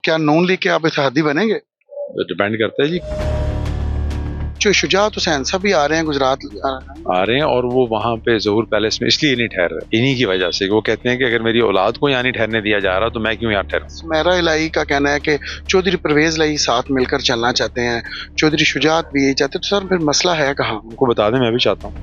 क्या नून लीग के आप इत्तेहादी बनेंगे? डिपेंड करता है जी। जो शुजात हुसैन साहब भी आ रहे हैं गुजरात आ रहे हैं और वो वहाँ पे ज़हूर पैलेस में इसलिए नहीं ठहर रहे, इन्हीं की वजह से। वो कहते हैं कि अगर मेरी औलाद को यहाँ नहीं ठहरने दिया जा रहा तो मैं क्यों यहाँ ठहरूं। सुमेरा इलाही का कहना है कि चौधरी परवेज इलाही साथ मिलकर चलना चाहते हैं, चौधरी शुजात भी यही चाहते हैं, तो सर फिर मसला है कहाँ? उनको बता दें, मैं भी चाहता हूँ।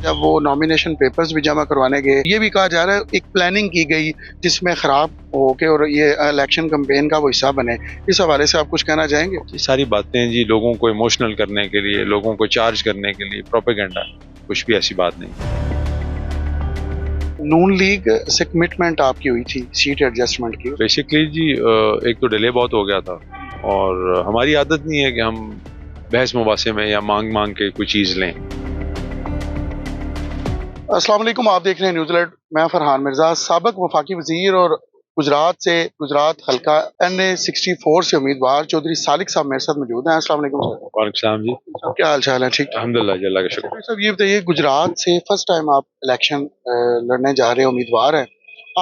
जब वो नॉमिनेशन पेपर्स भी जमा करवाने गए, ये भी कहा जा रहा है एक प्लानिंग की गई जिसमें खराब हो के और ये इलेक्शन कैंपेन का वो हिस्सा बने। इस हवाले से आप कुछ कहना चाहेंगे? ये सारी बातें जी लोगों को इमोशनल करने के लिए, लोगों को चार्ज करने के लिए प्रोपेगेंडा, कुछ भी ऐसी बात नहीं। नून लीग से कमिटमेंट आपकी हुई थी सीट एडजस्टमेंट की। बेसिकली जी एक तो डिले बहुत हो गया था और हमारी आदत नहीं है कि हम बहस मुबासे में या मांग मांग के कोई चीज़ लें। अस्सलाम वालेकुम, आप देख रहे हैं न्यूज़ अलर्ट। मैं फरहान मिर्जा। साबिक वफाकी वजीर और गुजरात हल्का NA 64 से उम्मीदवार चौधरी सालिक साहब मेरे साथ मौजूद हैं। अस्सलाम वालेकुम सर। वालेकुम सलाम जी। क्या हाल चाल है? ठीक। अल्हम्दुलिल्लाह जी, अल्लाह का शुक्र। साहब ये बताइए, गुजरात से फर्स्ट टाइम आप इलेक्शन लड़ने जा रहे हैं, उम्मीदवार हैं।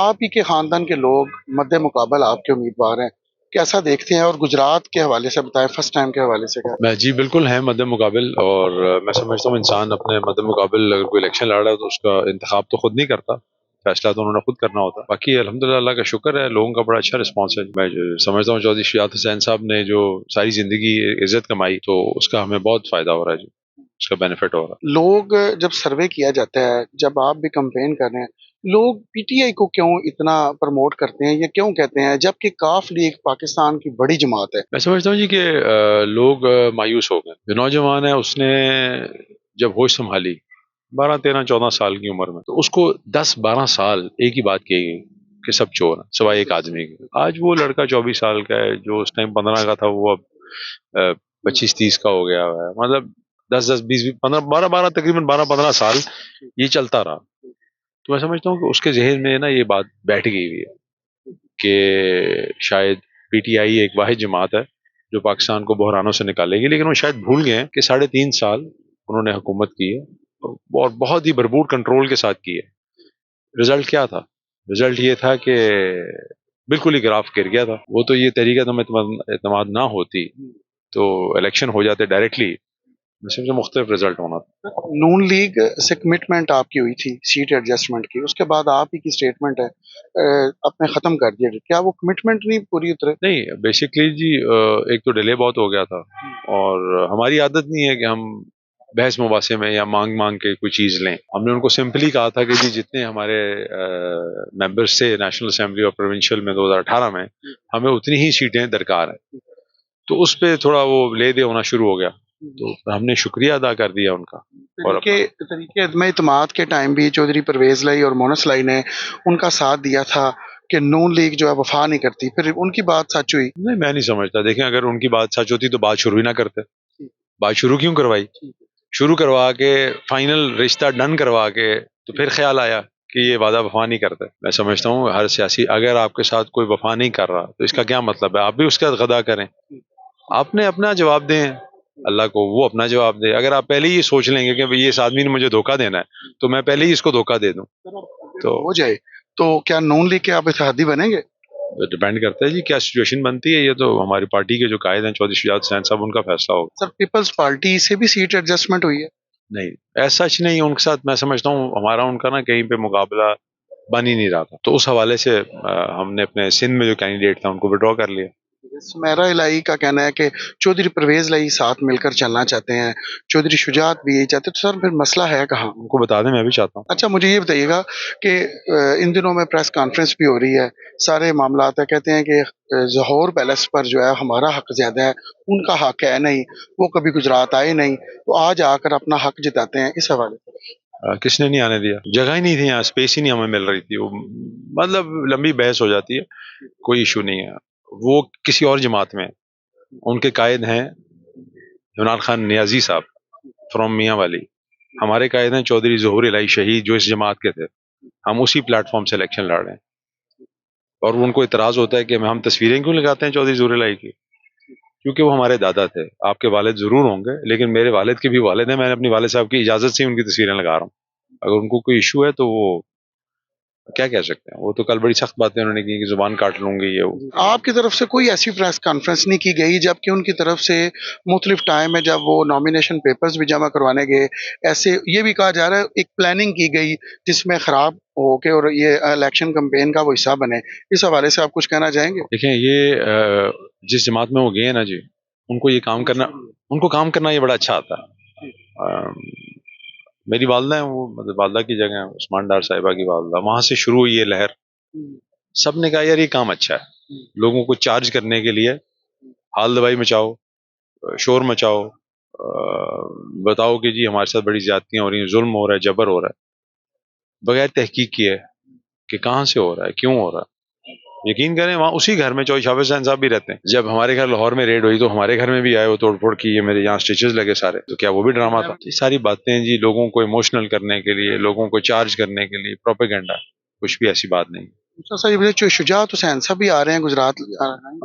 आप ही के खानदान के लोग मद्दे मुकाबल आपके उम्मीदवार हैं, कैसा देखते हैं? और गुजरात के हवाले से बताएं, फर्स्ट टाइम के हवाले से क्या? मैं जी बिल्कुल है मद्दे मुकाबिल, और मैं समझता हूँ इंसान अपने मद्दे मुकाबिल अगर कोई इलेक्शन लड़ रहा है तो उसका इंतखाब तो खुद नहीं करता, फैसला तो उन्होंने खुद करना होता है। बाकी अल्हम्दुलिल्लाह अल्लाह का शुक्र है, लोगों का बड़ा अच्छा रिस्पॉन्स है। मैं जो समझता हूँ चौधरी शुजात हुसैन साहब ने जो सारी जिंदगी इज्जत कमाई, तो उसका हमें बहुत फायदा हो रहा है जी, उसका बेनिफिट हो रहा है। लोग जब सर्वे किया जाता है, जब आप भी कंपेन कर रहे हैं, लोग PTI को क्यों इतना प्रमोट करते हैं, ये क्यों कहते हैं, जबकि काफ लीग पाकिस्तान की बड़ी जमात है? मैं समझता हूँ जी कि लोग मायूस हो गए। जो नौजवान है उसने जब होश संभाली 12, 13, 14 साल की उम्र में, तो उसको 10, 12 साल एक ही बात कही गई कि सब चोर हैं सिवाय एक आदमी के। आज वो लड़का 24 साल का है, जो उस टाइम 15 का था, वो अब 25, 30 का हो गया है। मतलब 10, 10, 20, 15, 12, तकरीबन 12, 15 साल ये चलता रहा। तो मैं समझता हूँ कि उसके जहन में ना ये बात बैठ गई हुई है कि शायद PTI एक वाहिद जमात है जो पाकिस्तान को बहरानों से निकालेगी। लेकिन वो शायद भूल गए हैं कि 3.5 साल उन्होंने हुकूमत की है और बहुत ही भरपूर कंट्रोल के साथ की है। रिजल्ट क्या था? रिजल्ट ये था कि बिल्कुल ही ग्राफ गिर गया था। वो तो ये तरीका तो एतमाद ना होती तो इलेक्शन हो जाते डायरेक्टली, मुझे मुख्तलिफ रिजल्ट होना था। नून लीग से कमिटमेंट आपकी हुई थी सीट एडजस्टमेंट की, उसके बाद आप ही की स्टेटमेंट है आपने खत्म कर दिया, क्या वो कमिटमेंट नहीं पूरी उतरे? नहीं, बेसिकली जी एक तो डिले बहुत हो गया था और हमारी आदत नहीं है कि हम बहस मुबासे में या मांग मांग के कोई चीज़ लें। हमने उनको सिंपली कहा था कि जी जितने हमारे मेंबर्स थे नेशनल असेंबली और प्रोविंशियल में 2018 में, हमें उतनी ही सीटें दरकार है। तो उस पर थोड़ा वो ले दे होना शुरू हो गया, तो हमने शुक्रिया अदा कर दिया उनका। और तरीके अदम इत्तेमाद के टाइम भी चौधरी परवेज लाई और मोनस लाई ने उनका साथ दिया था कि नून लीग जो है वफा नहीं करती, फिर उनकी बात सच हुई? नहीं, मैं नहीं समझता। देखें, अगर उनकी बात सच होती तो बात शुरू ही ना करते। बात शुरू क्यों करवाई? शुरू करवा के फाइनल रिश्ता डन करवा के तो फिर ख्याल आया कि ये वादा वफा नहीं करते। मैं समझता हूँ हर सियासी, अगर आपके साथ कोई वफा नहीं कर रहा तो इसका क्या मतलब है? आप भी उसका गदा करें, आपने अपना जवाब दें अल्लाह को, वो अपना जवाब दे। अगर आप पहले ही ये सोच लेंगे कि भाई ये इस आदमी ने मुझे धोखा देना है, तो मैं पहले ही इसको धोखा दे दूं तो हो जाए, तो क्या नून लीग के आप इत्तेहादी बनेंगे? डिपेंड करता है जी क्या सिचुएशन बनती है। ये तो हमारी पार्टी के जो कायद हैं चौधरी शुजात हुसैन साहब, उनका फैसला होगा। सर, पीपल्स पार्टी से भी सीट एडजस्टमेंट हुई है? नहीं, ऐसा सच नहीं। उनके साथ मैं समझता हूँ हमारा उनका ना कहीं पे मुकाबला बन ही नहीं रहा था, तो उस हवाले से हमने अपने सिंध में जो कैंडिडेट था उनको विड्रॉ कर लिया। सुमेरा इलाही का कहना है कि चौधरी परवेज इलाही साथ मिलकर चलना चाहते हैं, चौधरी शुजात भी यही चाहते हैं, तो सर फिर मसला है कहाँ? उनको बता दें, मैं भी चाहता हूँ। अच्छा, मुझे ये बताइएगा कि इन दिनों में प्रेस कॉन्फ्रेंस भी हो रही है, सारे मामलात है, कहते हैं कि जौहर पैलेस पर जो है हमारा हक ज्यादा है, उनका हक है नहीं, वो कभी गुजरात आए नहीं, तो आज आकर अपना हक जताते हैं। इस हवाले से किसने नहीं आने दिया? जगह ही नहीं थी यहाँ, स्पेस ही नहीं हमें मिल रही थी। वो मतलब लंबी बहस हो जाती है, कोई इशू नहीं है। वो किसी और जमात में, उनके कायद हैं इमरान खान नियाजी साहब फ्रॉम मियाँ वाली। हमारे कायद हैं चौधरी ज़हूर इलाही शहीद, जो इस जमात के थे। हम उसी प्लेटफॉर्म से इलेक्शन लड़ रहे हैं और उनको इतराज़ होता है कि हम तस्वीरें क्यों लगाते हैं चौधरी ज़हूर इलाही की, क्योंकि वो हमारे दादा थे। आपके वालिद ज़रूर होंगे, लेकिन मेरे वालिद के भी वालिद हैं। मैंने अपनी वालिद साहब की इजाज़त से उनकी तस्वीरें लगा रहा हूँ। अगर उनको कोई इशू है तो वो کیا کہہ سکتے ہیں. وہ تو کل بڑی سخت باتیں انہوں نے کی کہ زبان کاٹ لوں گی یہ وہ. آپ کی طرف سے کوئی ایسی پریس کانفرنس نہیں کی گئی جبکہ ان کی طرف سے مختلف ٹائم ہے جب وہ نامینیشن پیپرز بھی جمع کروانے گئے، ایسے یہ بھی کہا جا رہا ہے ایک پلاننگ کی گئی جس میں خراب ہو کے اور یہ الیکشن کمپین کا وہ حصہ بنے، اس حوالے سے آپ کچھ کہنا چاہیں گے؟ دیکھیں یہ جس جماعت میں وہ گئے نا جی، ان کو یہ کام کرنا، ان کو کام کرنا یہ بڑا اچھا آتا ہے. میری والدہ ہیں، وہ مطلب والدہ کی جگہ ہیں، عثمان ڈار صاحبہ کی والدہ، وہاں سے شروع ہوئی یہ لہر. سب نے کہا یار یہ کام اچھا ہے، لوگوں کو چارج کرنے کے لیے حال دوائی مچاؤ، شور مچاؤ، بتاؤ کہ جی ہمارے ساتھ بڑی زیادتیاں ہو رہی ہیں، ظلم ہو رہا ہے، جبر ہو رہا ہے، بغیر تحقیق کیے کہ کہاں سے ہو رہا ہے، کیوں ہو رہا ہے. یقین کریں وہاں اسی گھر میں چوہش حافظ حسین صاحب بھی رہتے ہیں. جب ہمارے گھر لاہور میں ریڈ ہوئی تو ہمارے گھر میں بھی آئے، وہ توڑ پھوڑ کی، یہ میرے یہاں سٹیچز لگے سارے، تو کیا وہ بھی ڈرامہ تھا؟ یہ ساری باتیں جی لوگوں کو ایموشنل کرنے کے لیے، لوگوں کو چارج کرنے کے لیے پروپیگنڈا، کچھ بھی ایسی بات نہیں. جو شجاعت حسین صاحب بھی آ رہے ہیں گجرات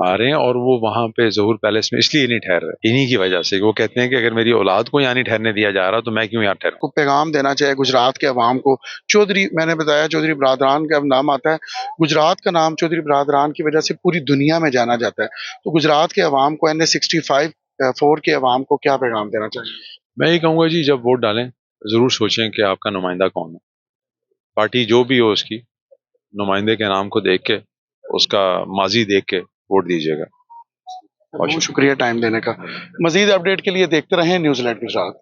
آ رہے ہیں اور وہ وہاں پہ ظہور پیلس میں اس لیے نہیں ٹھہر رہے، انہی کی وجہ سے. وہ کہتے ہیں کہ اگر میری اولاد کو یہاں نہیں ٹھہرنے دیا جا رہا تو میں کیوں یہاں ٹھہروں. کو پیغام دینا چاہے گجرات کے عوام کو؟ چودھری، میں نے بتایا چودھری برادران کا نام آتا ہے، گجرات کا نام چودھری برادران کی وجہ سے پوری دنیا میں جانا جاتا ہے، تو گجرات کے عوام کو NA 65 کے عوام کو کیا پیغام دینا چاہیے؟ میں یہ کہوں گا جی جب ووٹ ڈالیں ضرور سوچیں کہ آپ کا نمائندہ کون ہے. پارٹی جو بھی ہو اس کی نمائندے کے نام کو دیکھ کے، اس کا ماضی دیکھ کے ووٹ دیجیے گا. بہت شکریہ ٹائم دینے کا. مزید اپڈیٹ کے لیے دیکھتے رہیں نیوز لائٹ گجرات.